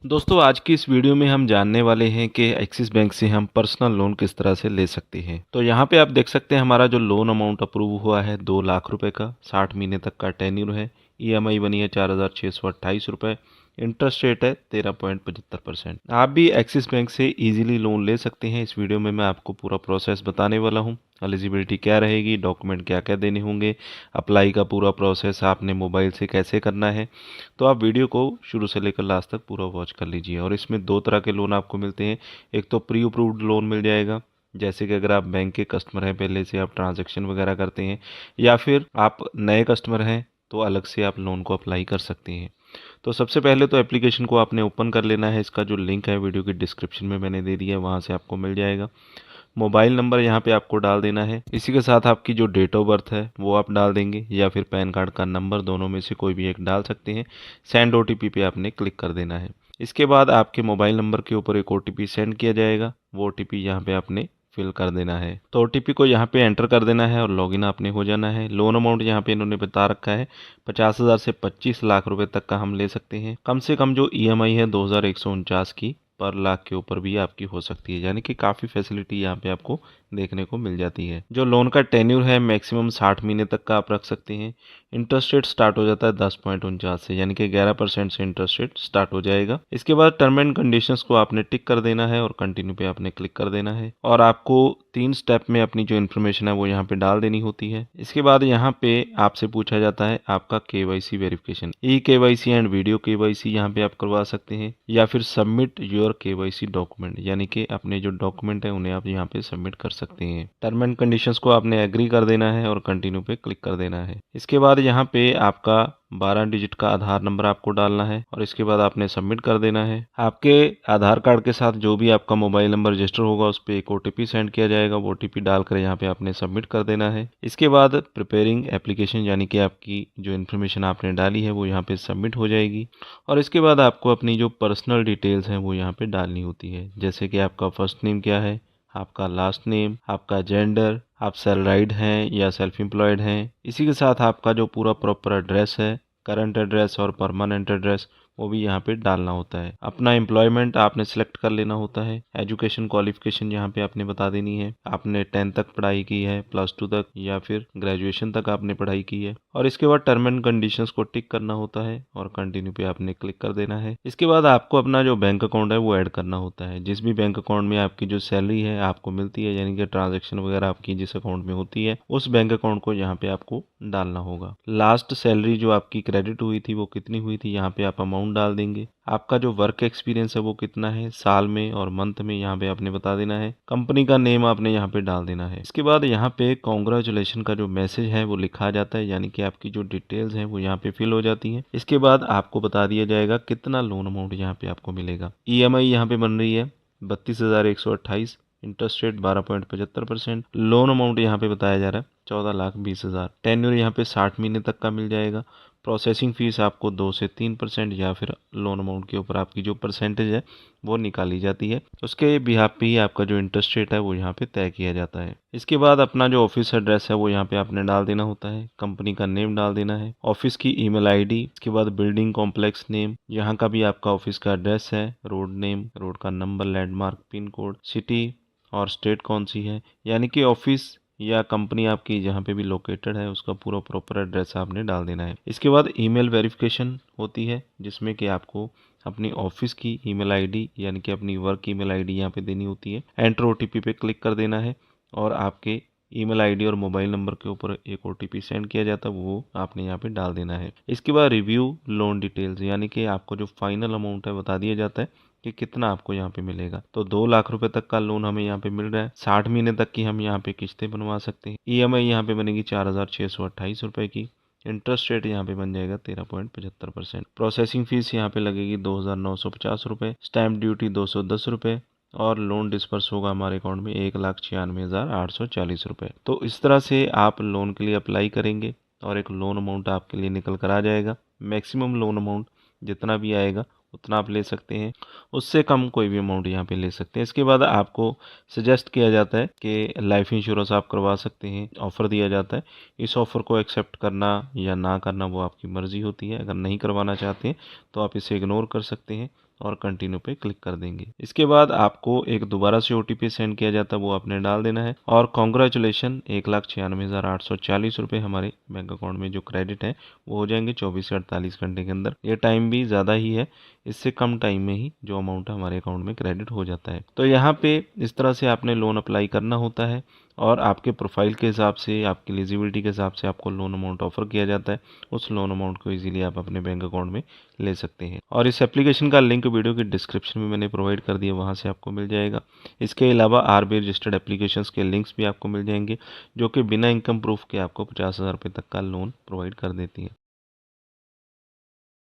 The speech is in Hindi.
दोस्तों आज की इस वीडियो में हम जानने वाले हैं कि एक्सिस बैंक से हम पर्सनल लोन किस तरह से ले सकते हैं। तो यहाँ पे आप देख सकते हैं हमारा जो लोन अमाउंट अप्रूव हुआ है 2 लाख रुपए का, 60 महीने तक का टेन्यूर है, ईएमआई बनी है 4,628 रुपये, इंटरेस्ट रेट है 13.75%। आप भी एक्सिस बैंक से इजीली लोन ले सकते हैं। इस वीडियो में मैं आपको पूरा प्रोसेस बताने वाला हूँ। एलिजिबिलिटी क्या रहेगी, डॉक्यूमेंट क्या क्या देने होंगे, अप्लाई का पूरा प्रोसेस आपने मोबाइल से कैसे करना है। तो आप वीडियो को शुरू से लेकर लास्ट तक पूरा वॉच कर लीजिए। और इसमें दो तरह के लोन आपको मिलते हैं। एक तो प्री अप्रूव्ड लोन मिल जाएगा, जैसे कि अगर आप बैंक के कस्टमर हैं, पहले से आप ट्रांजैक्शन वगैरह करते हैं, या फिर आप नए कस्टमर हैं तो अलग से आप लोन को अप्लाई कर सकते हैं। तो सबसे पहले तो एप्लीकेशन को आपने ओपन कर लेना है। इसका जो लिंक है वीडियो की डिस्क्रिप्शन में मैंने दे दिया है, वहाँ से आपको मिल जाएगा। मोबाइल नंबर यहाँ पे आपको डाल देना है, इसी के साथ आपकी जो डेट ऑफ बर्थ है वो आप डाल देंगे, या फिर पैन कार्ड का नंबर, दोनों में से कोई भी एक डाल सकते हैं। सेंड ओटीपी पे आपने क्लिक कर देना है। इसके बाद आपके मोबाइल नंबर के ऊपर एक ओटीपी सेंड किया जाएगा, वो ओटीपी यहाँ पे आपने फिल कर देना है। तो ओटीपी को यहाँ पे एंटर कर देना है और लॉगिन आपने हो जाना है। लोन अमाउंट यहाँ पे इन्होंने बता रखा है 50,000 से 25 लाख रुपए तक का हम ले सकते हैं। कम से कम जो ईएमआई है 2,149 की पर लाख के ऊपर भी आपकी हो सकती है, यानी कि काफ़ी फैसिलिटी यहाँ पे आपको देखने को मिल जाती है। जो लोन का टेन्यूर है मैक्सिमम 60 महीने तक का आप रख सकते हैं। इंटरेस्ट रेट स्टार्ट हो जाता है 10.49 से, यानी कि 11% से इंटरेस्ट रेट स्टार्ट हो जाएगा। इसके बाद टर्म एंड कंडीशंस को आपने टिक कर देना है और कंटिन्यू पे आपने क्लिक कर देना है। और आपको 3 स्टेप में अपनी जो इन्फॉर्मेशन है वो यहाँ पे डाल देनी होती है। इसके बाद यहाँ पे आपसे पूछा जाता है आपका KYC verification. E KYC and video KYC यहाँ पे आप करवा सकते हैं, या फिर सबमिट योर केवाईसी डॉक्यूमेंट, यानी कि अपने जो डॉक्यूमेंट है उन्हें आप यहाँ पे सबमिट कर सकते हैं। टर्म एंड कंडीशंस को आपने एग्री कर देना है और कंटिन्यू पे क्लिक कर देना है। इसके बाद यहाँ पे आपका 12 डिजिट का आधार नंबर आपको डालना है और इसके बाद आपने सबमिट कर देना है। आपके आधार कार्ड के साथ जो भी आपका मोबाइल नंबर रजिस्टर होगा उस पर एक ओटीपी सेंड किया जाएगा, वो ओटीपी डालकर यहाँ पे आपने सबमिट कर देना है। इसके बाद प्रिपेयरिंग एप्लीकेशन, यानी कि आपकी जो इन्फॉर्मेशन आपने डाली है वो यहाँ पे सबमिट हो जाएगी। और इसके बाद आपको अपनी जो पर्सनल डिटेल्स हैं वो यहाँ पे डालनी होती है, जैसे कि आपका फर्स्ट नेम क्या है, आपका लास्ट नेम, आपका जेंडर, आप सैलराइड हैं या सेल्फ एम्प्लॉयड हैं। इसी के साथ आपका जो पूरा प्रॉपर एड्रेस है, करंट एड्रेस और परमानेंट एड्रेस, वो भी यहाँ पे डालना होता है। अपना एम्प्लॉयमेंट आपने सेलेक्ट कर लेना होता है। एजुकेशन क्वालिफिकेशन यहाँ पे आपने बता देनी है, आपने 10th तक पढ़ाई की है, +2 तक, या फिर ग्रेजुएशन तक आपने पढ़ाई की है। और इसके बाद टर्म एंड कंडीशंस को टिक करना होता है और कंटिन्यू पे आपने क्लिक कर देना है। इसके बाद आपको अपना जो बैंक अकाउंट है वो ऐड करना होता है। जिस भी बैंक अकाउंट में आपकी जो सैलरी है आपको मिलती है, यानी कि ट्रांजेक्शन वगैरह आपकी जिस अकाउंट में होती है, उस बैंक अकाउंट को यहाँ पे आपको डालना होगा। लास्ट सैलरी जो आपकी क्रेडिट हुई थी वो कितनी हुई थी, यहाँ पे आप अमाउंट डाल देंगे। आपका जो वर्क एक्सपीरियंस है वो कितना है, साल में और मंथ में, यहाँ पे आपने बता देना है। कंपनी का नेम आपने यहाँ पे डाल देना है। इसके बाद यहाँ पे कॉन्ग्रेचुलेशन का जो मैसेज है वो लिखा जाता है, यानी कि आपकी जो डिटेल्स हैं वो यहाँ पे फिल हो जाती हैं। इसके बाद आपको बता दिया जाएगा कितना लोन अमाउंट यहाँ पे आपको मिलेगा। ईएमआई यहाँ पे बन रही है 32,128, इंटरेस्ट रेट 12.75%। लोन अमाउंट यहाँ पे बताया जा रहा है 14,20,000। टेन्योर यहाँ पे 60 महीने तक का मिल जाएगा। प्रोसेसिंग फीस आपको 2 से 3% या फिर लोन अमाउंट के ऊपर आपकी जो परसेंटेज है वो निकाली जाती है, उसके बिहाफ पे ही आपका जो इंटरेस्ट रेट है वो यहाँ पे तय किया जाता है। इसके बाद अपना जो ऑफिस एड्रेस है वो यहाँ पे आपने डाल देना होता है। कंपनी का नेम डाल देना है, ऑफिस की ईमेल आईडी, इसके बाद बिल्डिंग कॉम्प्लेक्स नेम, यहाँ का भी आपका ऑफिस का एड्रेस है, रोड नेम, रोड का number, landmark, pin code, city और स्टेट कौन सी है, यानी कि ऑफिस या कंपनी आपकी जहाँ पे भी लोकेटेड है उसका पूरा प्रॉपर एड्रेस आपने डाल देना है। इसके बाद ईमेल वेरिफिकेशन होती है, जिसमें कि आपको अपनी ऑफिस की ईमेल आईडी, यानी कि अपनी वर्क ईमेल आईडी यहाँ पे देनी होती है। एंटर ओटीपी पे क्लिक कर देना है और आपके ईमेल आईडी और मोबाइल नंबर के ऊपर एक ओटीपी सेंड किया जाता है, वो आपने यहाँ पे डाल देना है। इसके बाद रिव्यू लोन डिटेल्स, यानी कि आपको जो फाइनल अमाउंट है बता दिया जाता है कि कितना आपको यहाँ पे मिलेगा। तो 2 लाख रुपए तक का लोन हमें यहाँ पे मिल रहा है। 60 महीने तक की हम यहाँ पे किस्तें बनवा सकते हैं। ईएमआई यहाँ पे बनेगी 4,628 रुपए की। इंटरेस्ट रेट यहाँ पे बन जाएगा 13.75%। प्रोसेसिंग फीस यहाँ पे लगेगी 2,950 रुपये, स्टैम्प ड्यूटी 210 रुपये, और लोन डिस्पर्स होगा हमारे अकाउंट में 1,96,840 रुपये। तो इस तरह से आप लोन के लिए अप्लाई करेंगे और एक लोन अमाउंट आपके लिए निकल कर आ जाएगा। मैक्सिमम लोन अमाउंट जितना भी आएगा उतना आप ले सकते हैं, उससे कम कोई भी अमाउंट यहाँ पे ले सकते हैं। इसके बाद आपको सजेस्ट किया जाता है कि लाइफ इंश्योरेंस आप करवा सकते हैं, ऑफ़र दिया जाता है। इस ऑफ़र को एक्सेप्ट करना या ना करना वो आपकी मर्ज़ी होती है। अगर नहीं करवाना चाहते हैं तो आप इसे इग्नोर कर सकते हैं और कंटिन्यू पे क्लिक कर देंगे। इसके बाद आपको एक दोबारा से OTP सेंड किया जाता है, वो आपने डाल देना है और कॉन्ग्रेचुलेशन 1,96,840 रुपये हमारे बैंक अकाउंट में जो क्रेडिट है वो हो जाएंगे 24 से 48 घंटे के अंदर। ये टाइम भी ज़्यादा ही है, इससे कम टाइम में ही जो अमाउंट हमारे अकाउंट में क्रेडिट हो जाता है। तो यहाँ पे इस तरह से आपने लोन अप्लाई करना होता है और आपके प्रोफाइल के हिसाब से, आपकी एलिजिबिलिटी के हिसाब से आपको लोन अमाउंट ऑफर किया जाता है। उस लोन अमाउंट को इजीली आप अपने बैंक अकाउंट में ले सकते हैं और इस एप्लीकेशन का लिंक वीडियो के डिस्क्रिप्शन में मैंने प्रोवाइड कर दिया, वहाँ से आपको मिल जाएगा। इसके अलावा RBI रजिस्टर्ड एप्लीकेशंस के लिंक्स भी आपको मिल जाएंगे जो कि बिना इनकम प्रूफ के आपको 50,000 रुपये तक का लोन प्रोवाइड कर देती है।